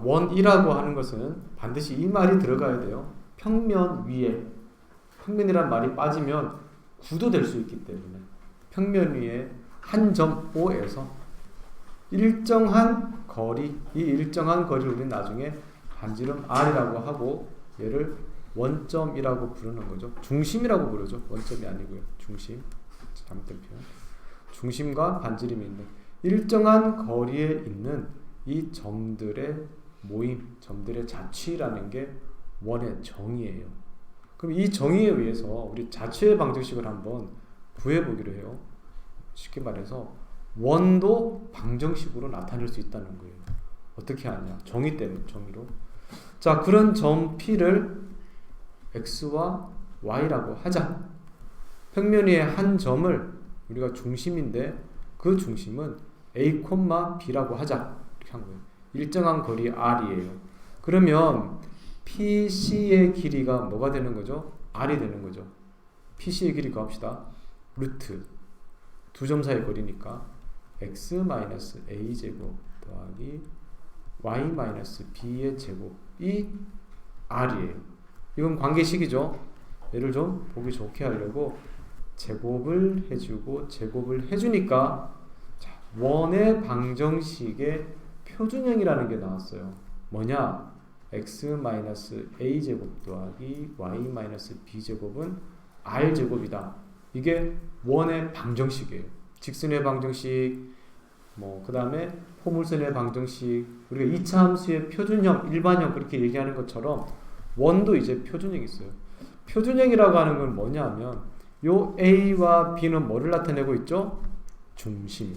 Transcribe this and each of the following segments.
원이라고 하는 것은 반드시 이 말이 들어가야 돼요. 평면 위에, 평면이란 말이 빠지면 구도 될 수 있기 때문에 평면 위에 한 점 O에서 일정한 거리, 이 일정한 거리를 우리는 나중에 반지름 R이라고 하고 얘를 원점이라고 부르는 거죠. 중심이라고 부르죠. 원점이 아니고요. 중심. 잘못된 표현. 중심과 반지름이 있는 일정한 거리에 있는 이 점들의 모임, 점들의 자취라는 게 원의 정의예요. 그럼 이 정의에 의해서 우리 자취의 방정식을 한번 구해보기로 해요. 쉽게 말해서 원도 방정식으로 나타낼 수 있다는 거예요. 어떻게 하냐? 정의 때문에, 정의로. 자, 그런 점 P를 X와 Y라고 하자. 평면 위에 한 점을 우리가 중심인데 그 중심은 A, B라고 하자. 이렇게 한 거예요. 일정한 거리 R이에요. 그러면 PC의 길이가 뭐가 되는 거죠? R이 되는 거죠. PC의 길이 곱합시다. 루트 두 점 사이 거리니까 x-a 제곱 더하기 y-b의 제곱이 R이에요. 이건 관계식이죠. 얘를 좀 보기 좋게 하려고 제곱을 해주고 제곱을 해주니까 자, 원의 방정식의 표준형이라는 게 나왔어요. 뭐냐? x-a 제곱 더하기 y-b 제곱은 r 제곱이다. 이게 원의 방정식이에요. 직선의 방정식, 그 다음에 포물선의 방정식, 우리가 2차 함수의 표준형, 일반형 그렇게 얘기하는 것처럼 원도 이제 표준형이 있어요. 표준형이라고 하는 건 뭐냐면 요 A와 B는 뭐를 나타내고 있죠? 중심.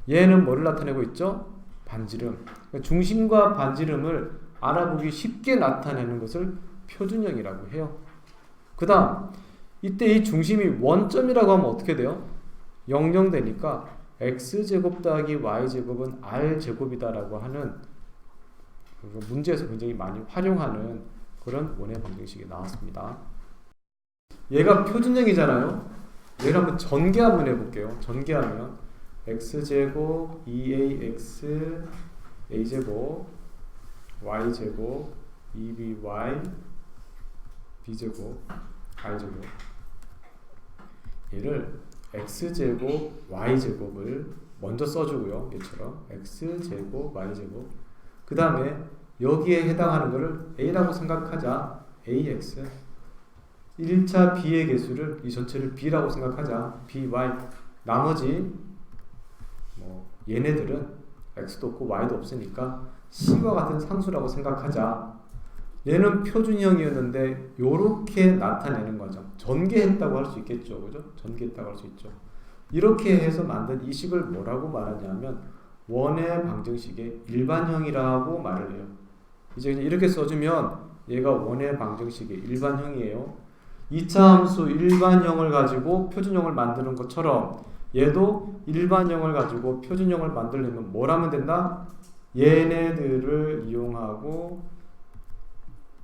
얘는 뭐를 나타내고 있죠? 반지름. 그러니까 중심과 반지름을 알아보기 쉽게 나타내는 것을 표준형이라고 해요. 그 다음 이때 이 중심이 원점이라고 하면 어떻게 돼요? 0, 되니까 x제곱 더하기 y제곱은 r제곱이다 라고 하는 문제에서 굉장히 많이 활용하는 그런 원의 방정식이 나왔습니다. 얘가 표준형이잖아요. 얘를 한번 전개 한번 해볼게요. 전개하면 x제곱 2ax a제곱 y제곱 2by b제곱 r제곱, 얘를 x제곱 y제곱을 먼저 써주고요. 얘처럼 x제곱 y제곱, 그 다음에 여기에 해당하는 것을 a라고 생각하자. ax 1차 b의 개수를 이 전체를 b라고 생각하자. by, 나머지 얘네들은 x도 없고 y도 없으니까 c와 같은 상수라고 생각하자. 얘는 표준형이었는데 요렇게 나타내는 거죠. 전개했다고 할 수 있겠죠. 그죠? 전개했다고 할 수 있죠. 이렇게 해서 만든 이 식을 뭐라고 말하냐면 원의 방정식의 일반형이라고 말을 해요. 이제 이렇게 써주면 얘가 원의 방정식의 일반형이에요. 2차 함수 일반형을 가지고 표준형을 만드는 것처럼 얘도 일반형을 가지고 표준형을 만들려면 뭘 하면 된다? 얘네들을 이용하고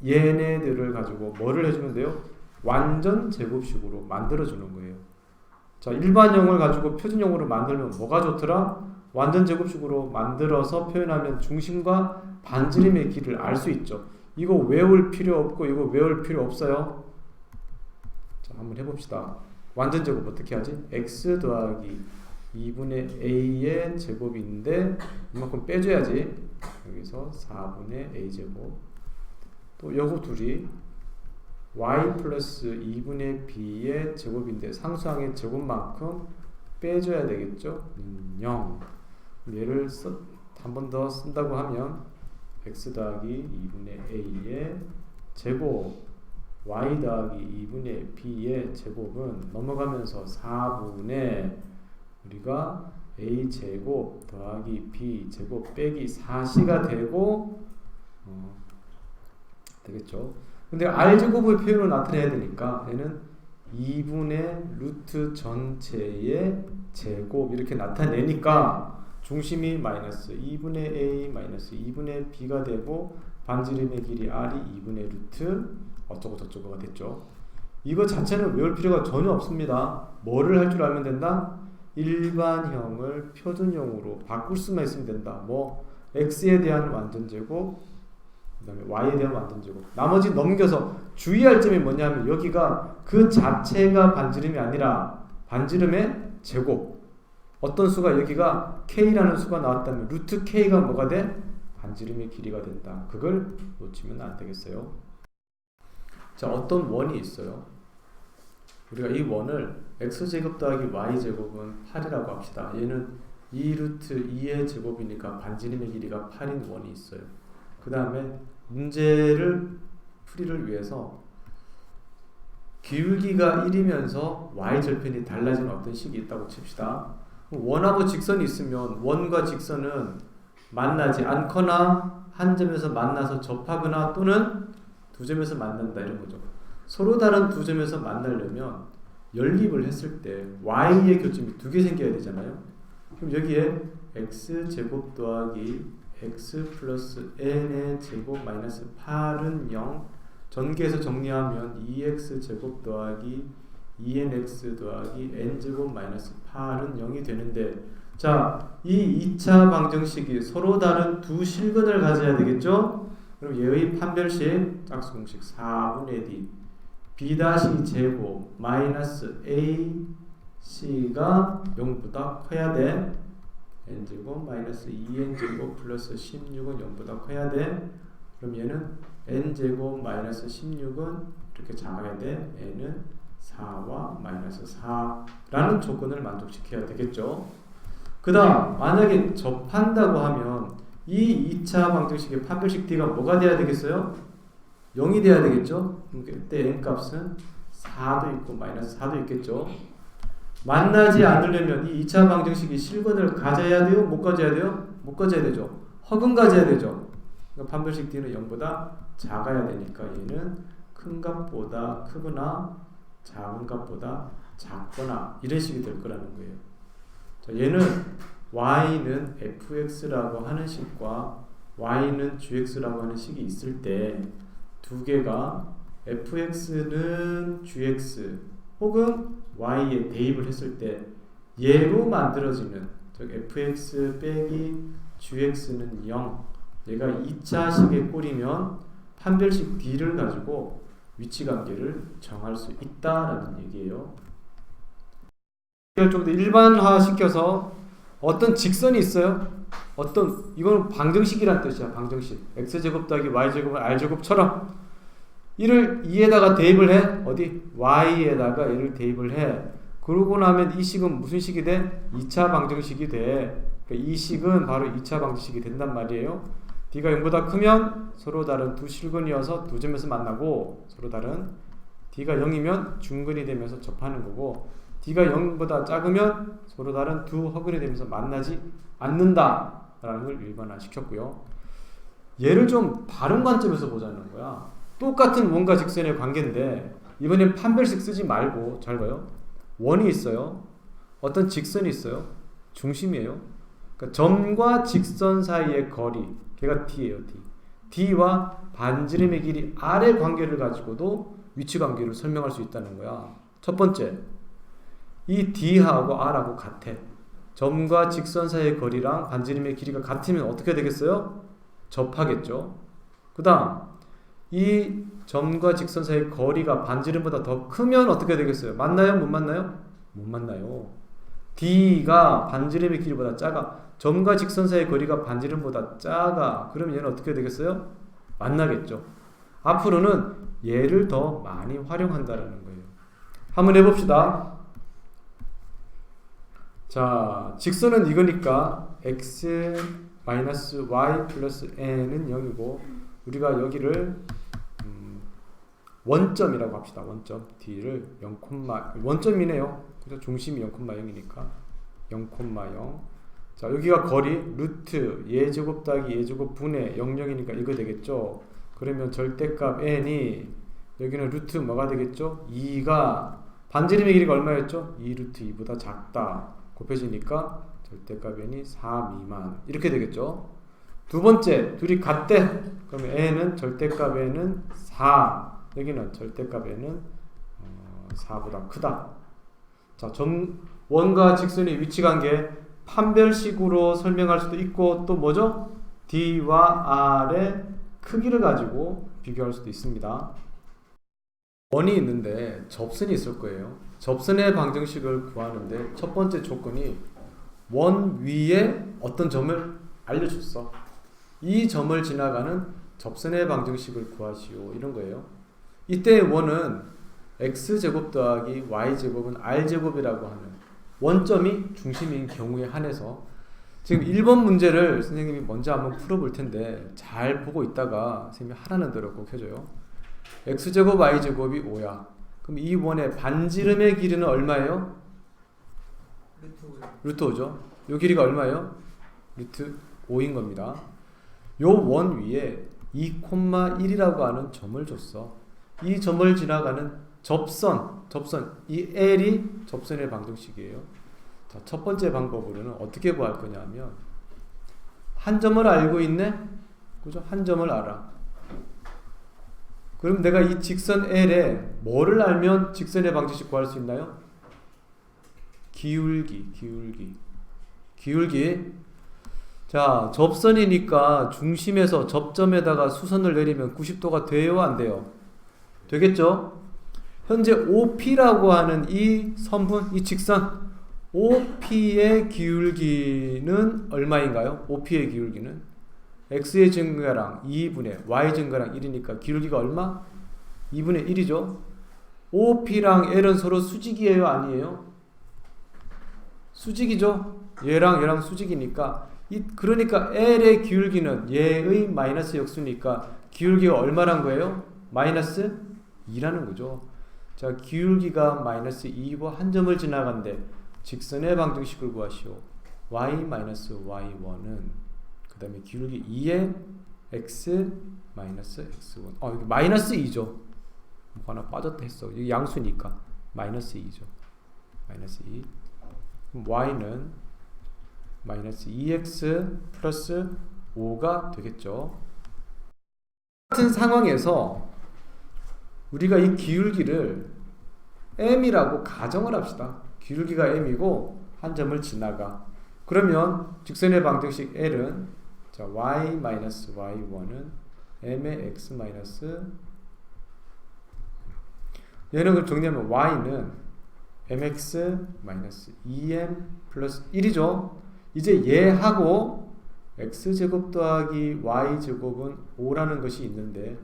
얘네들을 가지고 뭐를 해주면 돼요? 완전 제곱식으로 만들어주는 거예요. 자, 일반형을 가지고 표준형으로 만들면 뭐가 좋더라? 완전 제곱식으로 만들어서 표현하면 중심과 반지름의 길이를 알 수 있죠. 이거 외울 필요 없고 이거 외울 필요 없어요. 자, 한번 해봅시다. 완전 제곱 어떻게 하지? x 더하기 2분의 a의 제곱인데 이만큼 빼줘야지. 여기서 4분의 a 제곱, 또 요거 둘이 y 플러스 2분의 b의 제곱인데 상수항의 제곱만큼 빼줘야 되겠죠? 0. 얘를 한 번 더 쓴다고 하면 x 더하기 2분의 a의 제곱 y 더하기 2분의 b의 제곱은 넘어가면서 4분의 우리가 a 제곱 더하기 b 제곱 빼기 4c가 되고 되겠죠. 근데 r제곱의 표현을 나타내야 되니까 얘는 2분의 루트 전체의 제곱 이렇게 나타내니까 중심이 마이너스 2분의 a 마이너스 2분의 b가 되고 반지름의 길이 r이 2분의 루트 어쩌고 저쩌고가 됐죠. 이거 자체는 외울 필요가 전혀 없습니다. 뭐를 할 줄 알면 된다? 일반형을 표준형으로 바꿀 수만 있으면 된다. x에 대한 완전제곱, 그 다음에 y에 대한 완전제곱. 나머지 넘겨서 주의할 점이 뭐냐면 여기가 그 자체가 반지름이 아니라 반지름의 제곱. 어떤 수가 여기가 k라는 수가 나왔다면 루트 k가 뭐가 돼? 반지름의 길이가 된다. 그걸 놓치면 안 되겠어요. 자, 어떤 원이 있어요. 우리가 이 원을 x제곱 더하기 y제곱은 8이라고 합시다. 얘는 2루트 2의 제곱이니까 반지름의 길이가 8인 원이 있어요. 그 다음에 문제를 풀이를 위해서 기울기가 1이면서 y절편이 달라지는 어떤 식이 있다고 칩시다. 원하고 직선이 있으면 원과 직선은 만나지 않거나 한 점에서 만나서 접하거나 또는 두 점에서 만난다 이런 거죠. 서로 다른 두 점에서 만나려면 연립을 했을 때 y의 교점이 두 개 생겨야 되잖아요. 그럼 여기에 x제곱 더하기 x 플러스 n의 제곱 마이너스 8은 0. 전개해서 정리하면 2x제곱 더하기 2nx 더하기 n제곱 마이너스 8은 0이 되는데, 자, 이 2차 방정식이 서로 다른 두 실근을 가져야 되겠죠? 그럼 얘의 판별식 짝수공식 4분의 d b' 제곱 마이너스 ac가 0보다 커야 돼. n제곱 마이너스 2n제곱 플러스 16은 0보다 커야 돼. 그럼 얘는 n제곱 마이너스 16은 이렇게 작아야 돼. n은 4와 마이너스 4라는 조건을 만족시켜야 되겠죠. 그 다음 만약에 접한다고 하면 이 2차 방정식의 판별식 d가 뭐가 돼야 되겠어요? 0이 돼야 되겠죠. 그때 n값은 4도 있고 마이너스 4도 있겠죠. 만나지 않으려면 이 2차 방정식이 실근을 가져야 돼요? 못 가져야 돼요? 못 가져야 되죠. 허근 가져야 되죠. 그러니까 판별식 d는 0보다 작아야 되니까 얘는 큰 값보다 크거나 작은 값보다 작거나 이런 식이 될 거라는 거예요. 자, 얘는 y는 fx라고 하는 식과 y는 gx라고 하는 식이 있을 때 두 개가 fx는 gx 혹은 y에 대입을 했을 때 얘로 만들어지는, 즉 fx 빼기 gx는 0, 얘가 2차식의 꼴이면 판별식 d를 가지고 위치관계를 정할 수 있다라는 얘기예요. 이걸 좀 더 일반화 시켜서 어떤 직선이 있어요. 이건 방정식이란 뜻이야. 방정식. x제곱 더하기 y제곱은 r제곱처럼 이를 2에다가 대입을 해. 어디? y에다가 얘를 대입을 해. 그러고 나면 이 식은 무슨 식이 돼? 2차 방정식이 돼. 그러니까 이 식은 바로 2차 방정식이 된단 말이에요. d가 0보다 크면 서로 다른 두 실근이어서 두 점에서 만나고, 서로 다른 d가 0이면 중근이 되면서 접하는 거고, d가 0보다 작으면 서로 다른 두 허근이 되면서 만나지 않는다 라는 걸 일반화 시켰고요. 얘를 좀 다른 관점에서 보자는 거야. 똑같은 원과 직선의 관계인데 이번엔 판별식 쓰지 말고 잘 봐요. 원이 있어요. 어떤 직선이 있어요. 중심이에요. 그러니까 점과 직선 사이의 거리, 걔가 d예요. d와 반지름의 길이 r의 관계를 가지고도 위치 관계를 설명할 수 있다는 거야. 첫 번째, 이 d하고 r하고 같아. 점과 직선 사이의 거리랑 반지름의 길이가 같으면 어떻게 되겠어요? 접하겠죠. 그 다음, 이 점과 직선 사이의 거리가 반지름보다 더 크면 어떻게 되겠어요? 만나요? 못 만나요? 못 만나요. d가 반지름의 길이보다 작아. 점과 직선 사이의 거리가 반지름보다 작아. 그러면 얘는 어떻게 되겠어요? 만나겠죠. 앞으로는 얘를 더 많이 활용한다는 거예요. 한번 해봅시다. 자, 직선은 이거니까 x-y 플러스 n은 0이고 우리가 여기를 원점이라고 합시다. 원점 d를 0, 원점이네요. 그죠? 중심이 0,0이니까 0,0. 자, 여기가 거리 루트 예제곱 더하기 예제곱 분의 00이니까 이거 되겠죠. 그러면 절대값 n이 여기는 루트 뭐가 되겠죠? 2가 반지름의 길이가 얼마였죠? 2 루트 2보다 작다. 곱해지니까 절대값 n이 4 미만 이렇게 되겠죠. 두 번째, 둘이 같대. 그러면 n은 절대값 n은 4, 여기는 절대값 n은 4보다 크다. 자, 원과 직선의 위치관계 판별식으로 설명할 수도 있고 또 뭐죠? D와 R의 크기를 가지고 비교할 수도 있습니다. 원이 있는데 접선이 있을 거예요. 접선의 방정식을 구하는데 첫 번째 조건이 원 위에 어떤 점을 알려줬어. 이 점을 지나가는 접선의 방정식을 구하시오. 이런 거예요. 이때 원은 x제곱 더하기 y제곱은 r제곱이라고 하는 원점이 중심인 경우에 한해서 지금 1번 문제를 선생님이 먼저 한번 풀어볼 텐데 잘 보고 있다가 선생님이 하라는 대로 꼭 해줘요. x제곱 y제곱이 5야. 그럼 이 원의 반지름의 길이는 얼마예요? 루트 5죠. 요 길이가 얼마예요? 루트 5인 겁니다. 요 원 위에 2,1이라고 하는 점을 줬어. 이 점을 지나가는 접선, 이 L이 접선의 방정식이에요. 자, 첫 번째 방법으로는 어떻게 구할 거냐면 한 점을 알고 있네? 그죠? 한 점을 알아. 그럼 내가 이 직선 L에 뭐를 알면 직선의 방정식 구할 수 있나요? 기울기. 자, 접선이니까 중심에서 접점에다가 수선을 내리면 90도가 돼요, 안 돼요? 되겠죠? 현재 OP라고 하는 이 선분, 이 직선 OP의 기울기는 얼마인가요? OP의 기울기는 X의 증가랑 2분의 Y 증가랑 1이니까 기울기가 얼마? 2분의 1이죠. OP랑 L은 서로 수직이에요, 아니에요? 수직이죠. 얘랑 수직이니까 그러니까 L의 기울기는 얘의 마이너스 역수니까 기울기가 얼마란 거예요? 마이너스 2라는 거죠. 자, 기울기가 마이너스 2와 한 점을 지나간데 직선의 방정식을 구하시오. y-y1은 그 다음에 기울기 2의 x 마이너스 x1. 여기 마이너스 2죠. 뭐 하나 빠졌다 했어. 이게 양수니까 마이너스 2죠. 마이너스 2. 그럼 y는 마이너스 2x 플러스 5가 되겠죠. 같은 상황에서 우리가 이 기울기를 m이라고 가정을 합시다. 기울기가 m이고 한 점을 지나가. 그러면 직선의 방정식 L은 자, y-y1은 m의 x 마이너스 얘는 그럼 정리하면 y는 mx 마이너스 2m 플러스 1이죠. 이제 얘하고 x제곱 더하기 y제곱은 5라는 것이 있는데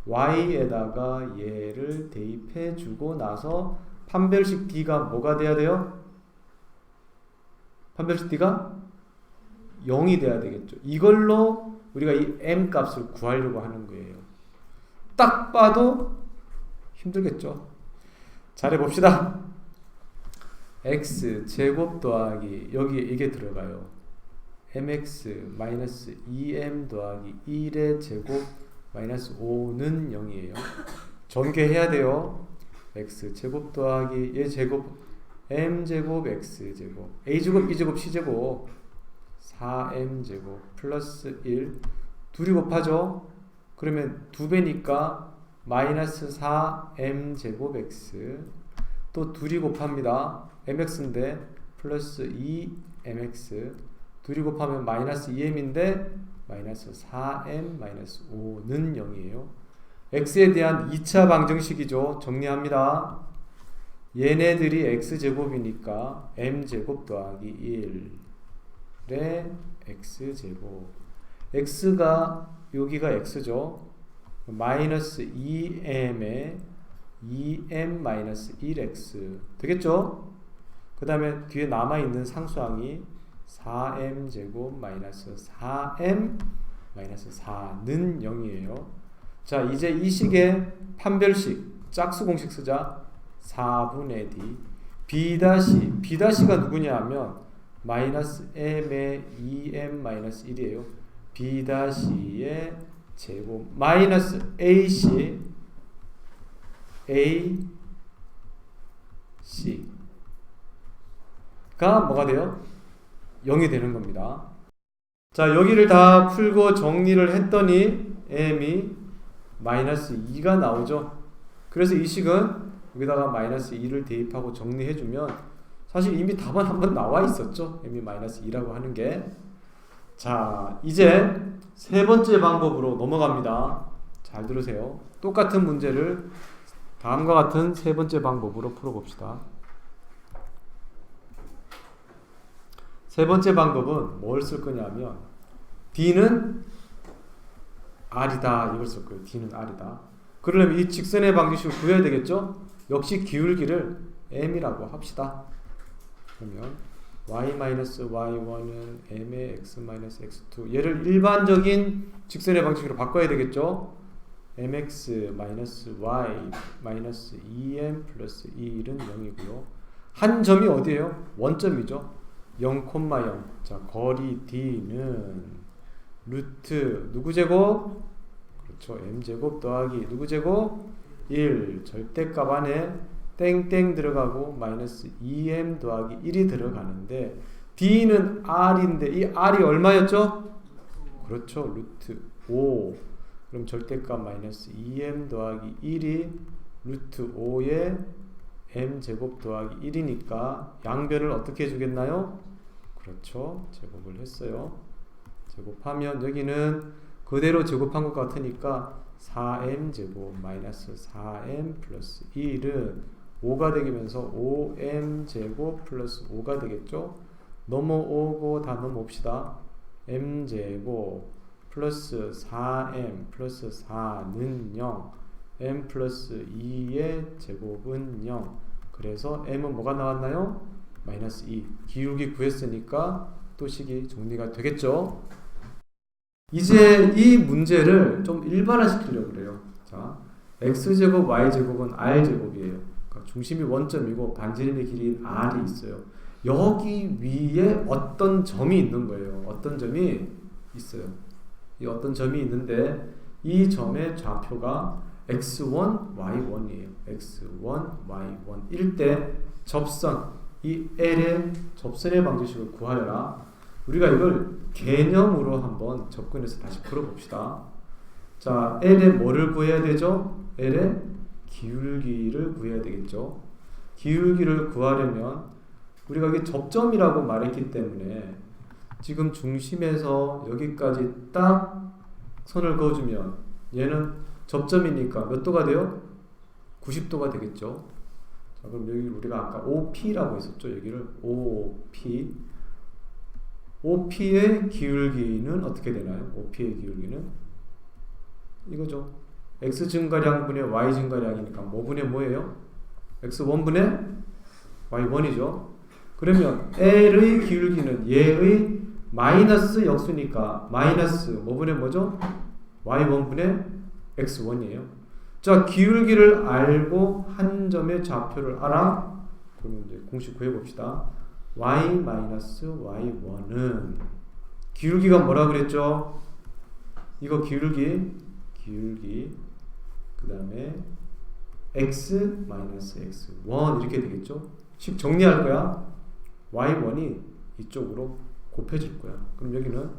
y에다가 얘를 대입해 주고 나서 판별식 d가 뭐가 돼야 돼요? 판별식 d가 0이 돼야 되겠죠. 이걸로 우리가 이 m 값을 구하려고 하는 거예요. 딱 봐도 힘들겠죠. 잘해봅시다. x 제곱 더하기 여기 이게 들어가요. mx 마이너스 2m 더하기 1의 제곱 마이너스 5는 0이에요. 전개해야 돼요. x 제곱 더하기 얘 제곱 m 제곱 x 제곱 a 제곱 b 제곱 c 제곱 4m 제곱 플러스 1 둘이 곱하죠. 그러면 2배니까 마이너스 4m 제곱 x 또 둘이 곱합니다. mx인데 플러스 2mx 둘이 곱하면 마이너스 2m인데 마이너스 4m 마이너스 5는 0이에요. x에 대한 2차 방정식이죠. 정리합니다. 얘네들이 x제곱이니까 m제곱 더하기 1의 x제곱 x가 여기가 x죠. 마이너스 2m에 2m 마이너스 1x 되겠죠? 그 다음에 뒤에 남아있는 상수항이 4m 제곱 마이너스 4m 마이너스 4는 0이에요. 자, 이제 이 식의 판별식 짝수 공식 쓰자. 4분의 d b'가 누구냐 하면 마이너스 m의 2m 마이너스 1이에요. b'의 제곱 마이너스 ac 가 뭐가 돼요? 0이 되는 겁니다. 자, 여기를 다 풀고 정리를 했더니 m이 마이너스 2가 나오죠. 그래서 이 식은 여기다가 마이너스 2를 대입하고 정리해주면 사실 이미 답은 한번 나와 있었죠. m이 마이너스 2라고 하는 게. 자, 이제 세 번째 방법으로 넘어갑니다. 잘 들으세요. 똑같은 문제를 다음과 같은 세 번째 방법으로 풀어봅시다. 세 번째 방법은 뭘 쓸 거냐면 D는 R이다 이걸 쓸 거예요. D는 R이다. 그러려면 이 직선의 방정식을 구해야 되겠죠? 역시 기울기를 M이라고 합시다. 그러면 y-y1은 m의 x-x2 얘를 일반적인 직선의 방식으로 바꿔야 되겠죠. mx-y-2m 플러스 2는 0이고요. 한 점이 어디예요? 원점이죠. 0,0. 자, 거리 d는 루트 누구 제곱? 그렇죠. m제곱 더하기 누구 제곱? 1 절대값 안에 땡땡 들어가고 마이너스 2m 더하기 1이 들어가는데 D는 R인데 이 R이 얼마였죠? 그렇죠. 루트 5. 그럼 절대값 마이너스 2m 더하기 1이 루트 5에 m제곱 더하기 1이니까 양변을 어떻게 해주겠나요? 그렇죠. 제곱을 했어요. 제곱하면 여기는 그대로 제곱한 것 같으니까 4m제곱 마이너스 4m 플러스 1은 5가 되면서 5m제곱 플러스 5가 되겠죠. 넘어오고 다 넘어옵시다. m제곱 플러스 4m 플러스 4는 0 m 플러스 2의 제곱은 0 그래서 m은 뭐가 나왔나요? 마이너스 2. 기울기 구했으니까 또 식이 정리가 되겠죠. 이제 이 문제를 좀 일반화시키려고 그래요. 자, x제곱 y제곱은 r제곱이에요. 중심이 원점이고 반지름의 길이인 r이 있어요. 여기 위에 어떤 점이 있는 거예요. 어떤 점이 있어요. 이 어떤 점이 있는데 이 점의 좌표가 x1, y1이에요. x1, y1일 때 접선, 이 L의 접선의 방정식을 구하여라. 우리가 이걸 개념으로 한번 접근해서 다시 풀어봅시다. 자, L의 뭐를 구해야 되죠? L의 기울기를 구해야 되겠죠. 기울기를 구하려면 우리가 여기 접점이라고 말했기 때문에 지금 중심에서 여기까지 딱 선을 그어주면 얘는 접점이니까 몇 도가 돼요? 90도가 되겠죠. 자, 그럼 여기 우리가 아까 OP라고 했었죠. 여기를 OP. OP의 기울기는 어떻게 되나요? OP의 기울기는 이거죠. x 증가량분의 y 증가량이니까 뭐분의 뭐예요? x1분의 y1이죠. 그러면 L의 기울기는 얘의 마이너스 역수니까 마이너스 뭐분의 뭐죠? y1분의 x1이에요. 자, 기울기를 알고 한 점의 좌표를 알아? 그러면 이제 공식 구해봅시다. y-y1은 기울기가 뭐라 그랬죠? 이거 기울기 그 다음에 x-x1 이렇게 되겠죠. 식 정리할 거야. y1이 이쪽으로 곱해질 거야. 그럼 여기는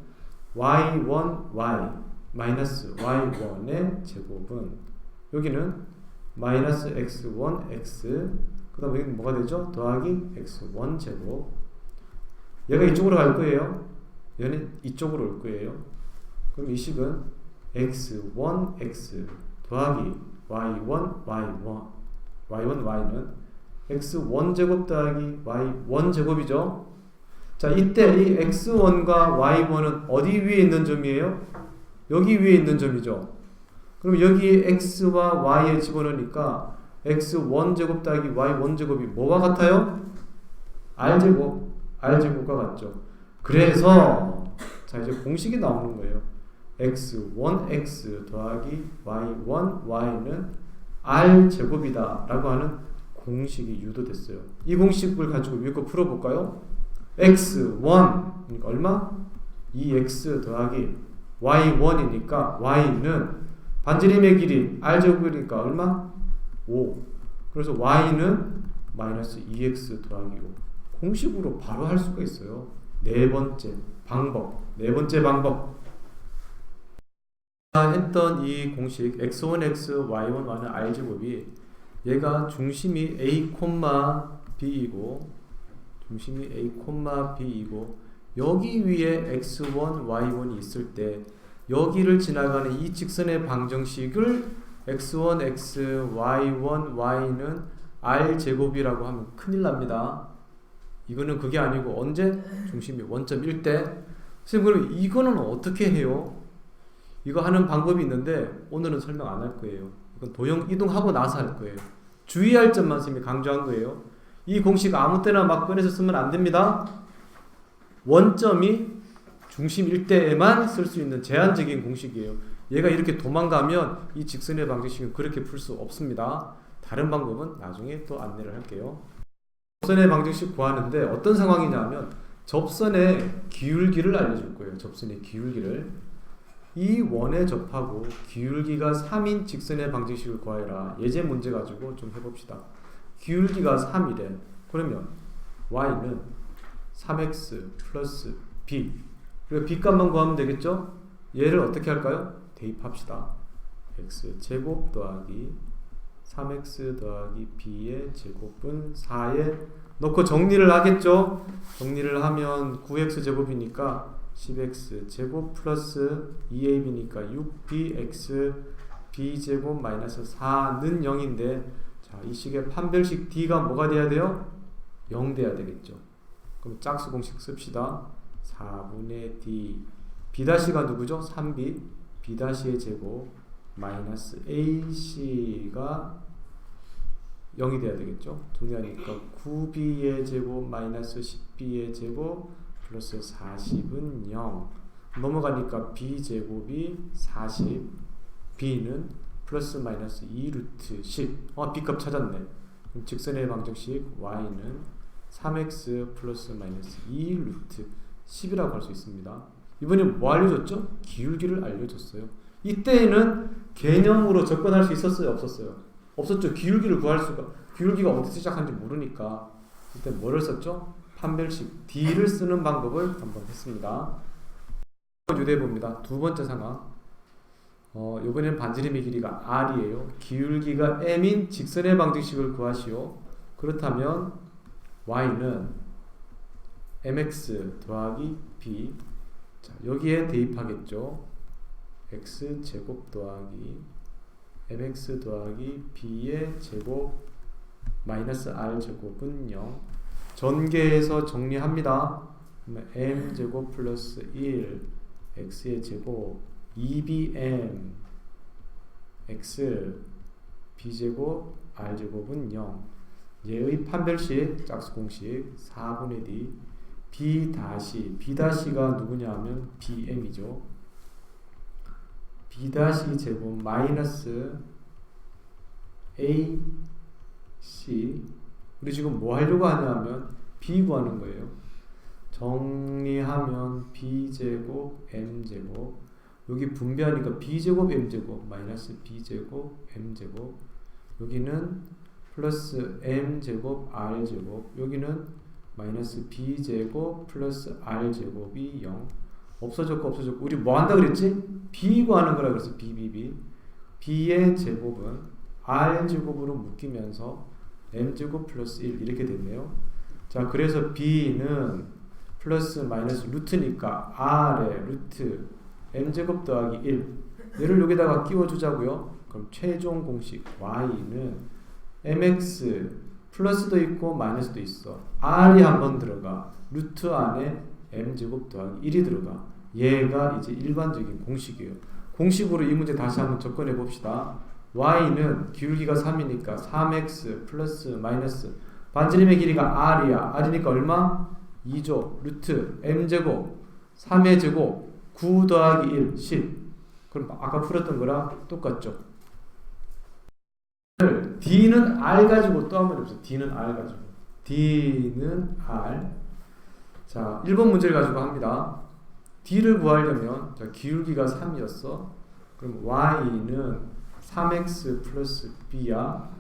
y1y 마이너스 y1의 제곱은 여기는 마이너스 x1 x 그 다음에 여기는 뭐가 되죠? 더하기 x1 제곱. 얘가 이쪽으로 갈 거예요. 얘는 이쪽으로 올 거예요. 그럼 이 식은 x1 x 더하기 y1 y는 x1 제곱 더하기 y1 제곱이죠. 자, 이때 이 x1과 y1은 어디 위에 있는 점이에요? 여기 위에 있는 점이죠. 그럼 여기 x와 y에 집어넣으니까 x1 제곱 더하기 y1 제곱이 뭐와 같아요? r제곱과 같죠. 그래서 자, 이제 공식이 나오는 거예요. x1x 더하기 y1 y는 r제곱이다 라고 하는 공식이 유도됐어요. 이 공식을 가지고 위에 거 풀어볼까요? x1 그러니까 얼마? 2x 더하기 y1이니까 y는 반지름의 길이 r제곱이니까 얼마? 5. 그래서 y는 마이너스 2x 더하기 5. 공식으로 바로 할 수가 있어요. 네 번째 방법. 했던 이 공식 x1x y1 y는 r제곱이 얘가 중심이 a, b이고 여기 위에 x1, y1이 있을 때 여기를 지나가는 이 직선의 방정식을 x1, x, y1, y는 r제곱이라고 하면 큰일 납니다. 이거는 그게 아니고 언제? 중심이 원점 1대. 선생님 그럼 이거는 어떻게 해요? 이거 하는 방법이 있는데 오늘은 설명 안 할 거예요. 이건 도형 이동하고 나서 할 거예요. 주의할 점만 선생님이 강조한 거예요. 이 공식 아무 때나 막 꺼내서 쓰면 안 됩니다. 원점이 중심 일대에만 쓸 수 있는 제한적인 공식이에요. 얘가 이렇게 도망가면 이 직선의 방정식은 그렇게 풀 수 없습니다. 다른 방법은 나중에 또 안내를 할게요. 접선의 방정식 구하는데 어떤 상황이냐면 접선의 기울기를 알려줄 거예요. 접선의 기울기를. 이 원에 접하고 기울기가 3인 직선의 방정식을 구하여라. 예제 문제 가지고 좀 해봅시다. 기울기가 3이래. 그러면 y는 3x 플러스 b. 그리고 b 값만 구하면 되겠죠? 얘를 어떻게 할까요? 대입합시다. x 제곱 더하기 3x 더하기 b의 제곱은 4에 넣고 정리를 하겠죠? 정리를 하면 9x 제곱이니까 10x 제곱 플러스 2ab니까 6bx b제곱 마이너스 4는 0인데 자, 이 식의 판별식 d가 뭐가 돼야 돼요? 0 돼야 되겠죠. 그럼 짝수 공식 씁시다. 4분의 d b'가 누구죠? 3b b'의 제곱 마이너스 ac가 0이 돼야 되겠죠. 정리하니까 9b의 제곱 마이너스 10b의 제곱 플러스 40은 0 넘어가니까 b제곱이 40 b는 플러스 마이너스 2루트 10 b값 찾았네. 그럼 직선의 방정식 y는 3x 플러스 마이너스 2루트 10이라고 할 수 있습니다. 이번에 뭐 알려줬죠? 기울기를 알려줬어요. 이때에는 개념으로 접근할 수 있었어요? 없었어요? 없었죠. 기울기를 구할 수가, 기울기가 어디서 시작하는지 모르니까 이때 뭐를 썼죠? 판별식 D를 쓰는 방법을 한번 했습니다. 유대해 봅니다. 두 번째 상황. 이번에는 반지름의 길이가 R이에요. 기울기가 M인 직선의 방정식을 구하시오. 그렇다면 Y는 mx 더하기 b. 자, 여기에 대입하겠죠. x 제곱 더하기 mx 더하기 b의 제곱 마이너스 r 제곱은 0. 전개해서 정리합니다. m 제곱 플러스 1 x의 제곱 2bm x b제곱 r제곱은 0. 얘의 판별식 짝수 공식 4분의 d b'가 누구냐 하면 bm이죠. b' 제곱 마이너스 ac. 우리 지금 뭐 하려고 하냐면 b 구하는 거예요. 정리하면 b제곱 m제곱 여기 분배하니까 b제곱 m제곱 마이너스 b제곱 m제곱 여기는 플러스 m제곱 r제곱 여기는 마이너스 b제곱 플러스 r제곱이 0 없어졌고 없어졌고 우리 뭐 한다 그랬지? b 구하는 거라 그래서 b의 제곱은 r제곱으로 묶이면서 m제곱 플러스 1 이렇게 됐네요. 자, 그래서 b는 플러스 마이너스 루트니까 r의 루트 m제곱 더하기 1 얘를 여기다가 끼워주자고요. 그럼 최종 공식 y는 mx 플러스도 있고 마이너스도 있어. r이 한번 들어가. 루트 안에 m제곱 더하기 1이 들어가. 얘가 이제 일반적인 공식이에요. 공식으로 이 문제 다시 한번 접근해 봅시다. y는 기울기가 3이니까 3x 플러스 마이너스 반지름의 길이가 r이야. r이니까 얼마? 2조 루트 m제곱 3의 제곱 9 더하기 1 10. 그럼 아까 풀었던 거랑 똑같죠. D는 R 가지고 또 한 번 해보세요. D는 R 가지고. D는 R. 자, 1번 문제를 가지고 합니다. D를 구하려면 자, 기울기가 3이었어. 그럼 Y는 3x 플러스 B야.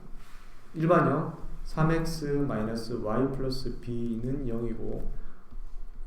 일반형 3x 마이너스 Y 플러스 B는 0이고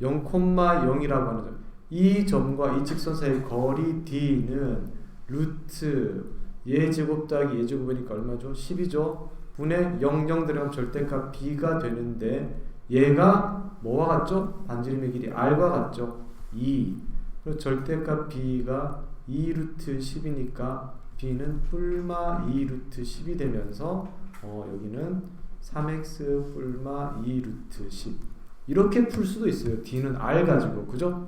0,0이라고 하는 점. 이 점과 이 직선 사이의 거리 D는 루트 예제곱 더하기 예제곱이니까 얼마죠? 10이죠. 분의 0, 0 들어가면 절대값 b가 되는데 얘가 뭐와 같죠? 반지름의 길이 r과 같죠? 2. 그리고 절대값 b가 2 루트 10이니까 b는 뿔마 2 루트 10이 되면서 여기는 3x 뿔마 2 루트 10 이렇게 풀 수도 있어요. d는 r 가지고 그죠?